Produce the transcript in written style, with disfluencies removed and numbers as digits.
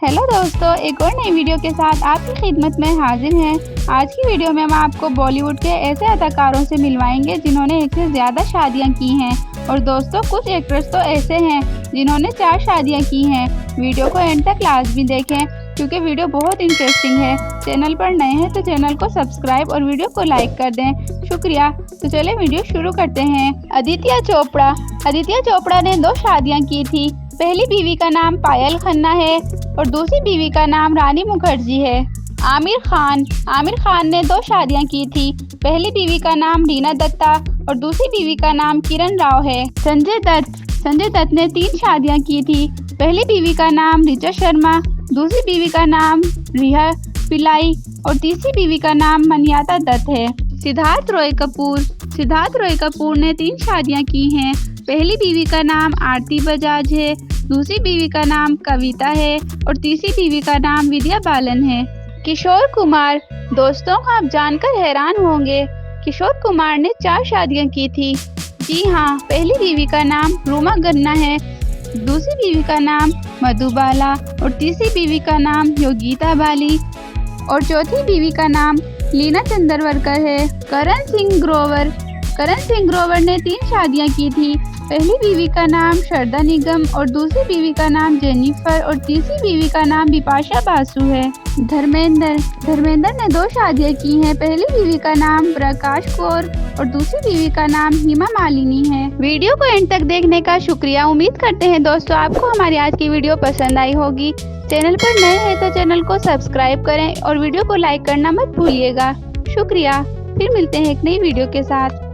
Hello दोस्तों, एक और नई वीडियो के साथ आपकी खिदमत में हाजिर हैं। आज की वीडियो में हम आपको बॉलीवुड के ऐसे अदाकारों से मिलवाएंगे जिन्होंने एक से ज़्यादा शादियां की हैं। और दोस्तों, कुछ एक्ट्रेस तो ऐसे हैं जिन्होंने 4 शादियां की हैं। वीडियो को एंड तक लाजमी देखें क्योंकि वीडियो बहुत इंटरेस्टिंग है। चैनल पर नए हैं तो चैनल को सब्सक्राइब और वीडियो को लाइक कर दें, शुक्रिया। तो चले वीडियो शुरू करते हैं। आदित्य चोपड़ा ने 2 शादियाँ की थी। पहली बीवी का नाम पायल खन्ना है और दूसरी बीवी का नाम रानी मुखर्जी है। आमिर खान ने 2 शादियां की थी। पहली बीवी का नाम रीना दत्ता और दूसरी बीवी का नाम किरण राव है। संजय दत्त ने 3 शादियां की थी। पहली बीवी का नाम ऋचा शर्मा, दूसरी बीवी का नाम रिया पिल्लाई और तीसरी बीवी का नाम मन्याता दत्त है। सिद्धार्थ रॉय कपूर ने 3 शादियां की हैं। पहली बीवी का नाम आरती बजाज है, दूसरी बीवी का नाम कविता है और तीसरी बीवी का नाम विद्या बालन है। किशोर कुमार, दोस्तों आप जानकर हैरान होंगे, किशोर कुमार ने 4 शादियां की थी। जी हाँ, पहली बीवी का नाम रूमा गन्ना है, दूसरी बीवी का नाम मधुबाला और तीसरी बीवी का नाम योगिता बाली और चौथी बीवी का नाम लीना चंद्रवरकर है। करण सिंह ग्रोवर ने 3 शादियां की थी। पहली बीवी का नाम श्रद्धा निगम और दूसरी बीवी का नाम जेनिफर और तीसरी बीवी का नाम बिपाशा बासु है। धर्मेंद्र ने 2 शादियां की हैं। पहली बीवी का नाम प्रकाश कौर और दूसरी बीवी का नाम हिमा मालिनी है। वीडियो को एंड तक देखने का शुक्रिया। उम्मीद करते हैं दोस्तों आपको हमारी आज की वीडियो पसंद आई होगी। चैनल पर नए हैं तो चैनल को सब्सक्राइब करें और वीडियो को लाइक करना मत भूलिएगा, शुक्रिया। फिर मिलते हैं एक नई वीडियो के साथ।